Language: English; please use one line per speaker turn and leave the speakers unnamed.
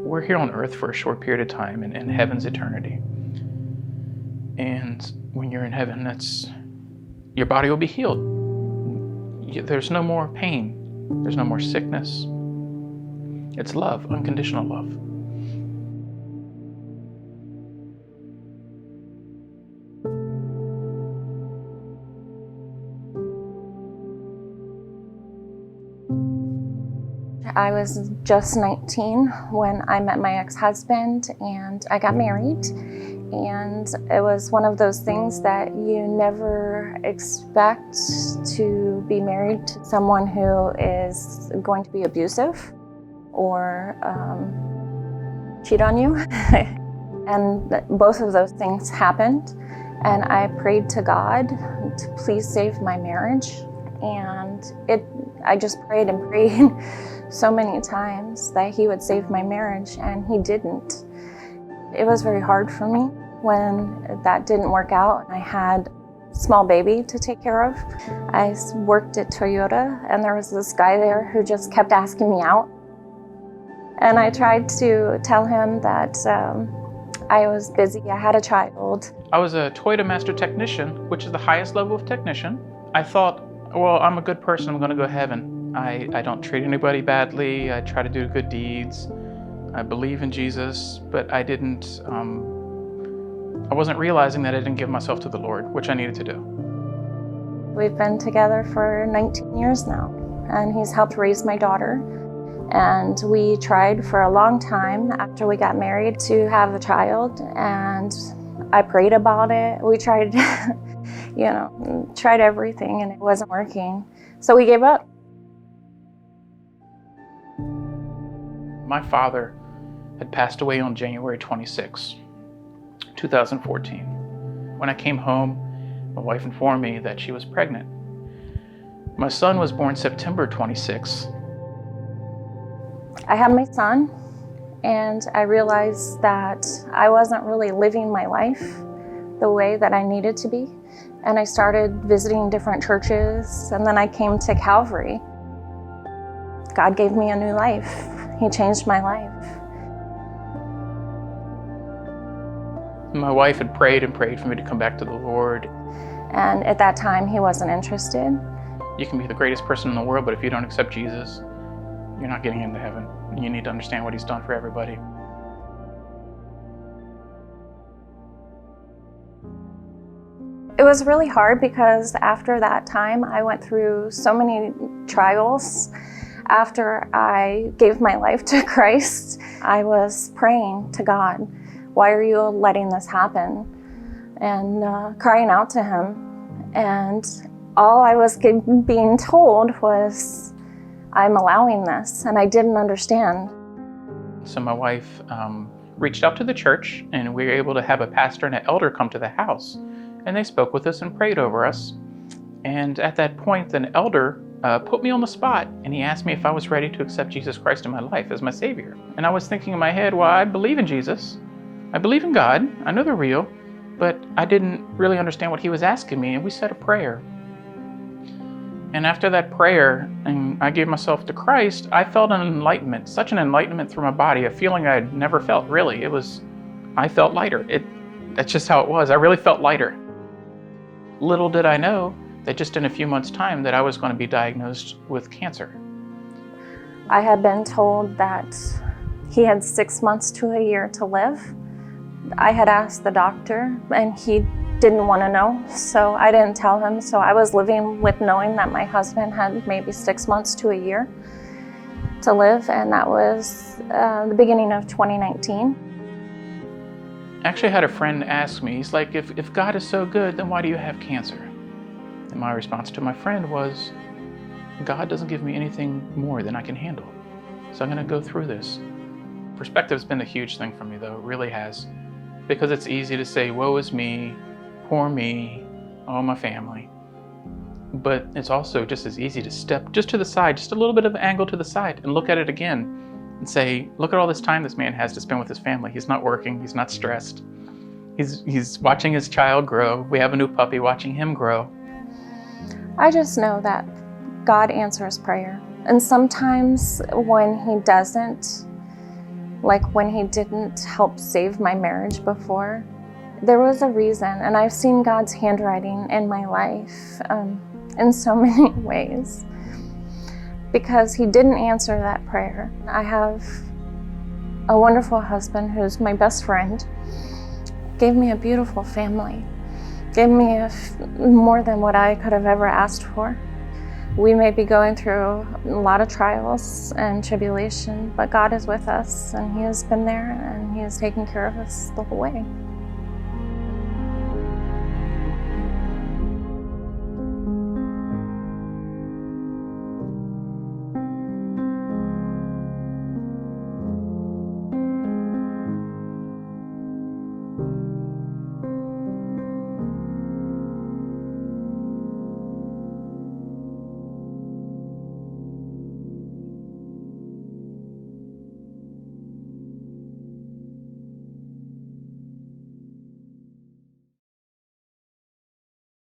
We're here on earth for a short period of time in heaven's eternity. And when you're in heaven, your body will be healed. There's no more pain. There's no more sickness. It's love, unconditional love.
I was just 19 when I met my ex-husband and I got married. And it was one of those things that you never expect to be married to someone who is going to be abusive or cheat on you. And both of those things happened. And I prayed to God to please save my marriage. And I just prayed and prayed so many times that he would save my marriage, and he didn't. It was very hard for me when that didn't work out. I had a small baby to take care of. I worked at Toyota, and there was this guy there who just kept asking me out. And I tried to tell him that I was busy, I had a child.
I was a Toyota Master Technician, which is the highest level of technician. I thought, well, I'm a good person, I'm gonna go to heaven. I don't treat anybody badly, I try to do good deeds. I believe in Jesus, but I wasn't realizing that I didn't give myself to the Lord, which I needed to do.
We've been together for 19 years now, and he's helped raise my daughter. And we tried for a long time after we got married to have a child, and I prayed about it. We tried, tried everything, and it wasn't working. So we gave up.
My father had passed away on January 26, 2014. When I came home, my wife informed me that she was pregnant. My son was born September 26.
I had my son, and I realized that I wasn't really living my life the way that I needed to be. And I started visiting different churches, and then I came to Calvary. God gave me a new life. He changed my life.
My wife had prayed and prayed for me to come back to the Lord.
And at that time, he wasn't interested.
You can be the greatest person in the world, but if you don't accept Jesus, you're not getting into heaven. You need to understand what he's done for everybody.
It was really hard because after that time, I went through so many trials. After I gave my life to Christ, I was praying to God, why are you letting this happen? And crying out to him. And all I was being told was, I'm allowing this, and I didn't understand.
So my wife reached out to the church, and we were able to have a pastor and an elder come to the house. And they spoke with us and prayed over us. And at that point, an elder put me on the spot, and he asked me if I was ready to accept Jesus Christ in my life as my Savior. And I was thinking in my head, well, I believe in Jesus. I believe in God. I know they're real. But I didn't really understand what he was asking me, and we said a prayer. And after that prayer, and I gave myself to Christ, I felt an enlightenment, such an enlightenment through my body, a feeling I had never felt, really. I felt lighter. That's just how it was. I really felt lighter. Little did I know that just in a few months' time that I was going to be diagnosed with cancer.
I had been told that he had 6 months to a year to live. I had asked the doctor, and he didn't want to know, so I didn't tell him. So I was living with knowing that my husband had maybe 6 months to a year to live, and that was the beginning of 2019.
I actually had a friend ask me, he's like, if God is so good, then why do you have cancer? And my response to my friend was, God doesn't give me anything more than I can handle. So I'm going to go through this. Perspective's been a huge thing for me, though. It really has. Because it's easy to say, woe is me, poor me, oh, my family. But it's also just as easy to step just to the side, just a little bit of an angle to the side, and look at it again and say, look at all this time this man has to spend with his family. He's not working, he's not stressed. He's watching his child grow. We have a new puppy, watching him grow.
I just know that God answers prayer. And sometimes when he doesn't, like when he didn't help save my marriage before, there was a reason. And I've seen God's handwriting in my life in so many ways, because he didn't answer that prayer. I have a wonderful husband who's my best friend, gave me a beautiful family, gave me more than what I could have ever asked for. We may be going through a lot of trials and tribulation, but God is with us, and he has been there, and he has taken care of us the whole way.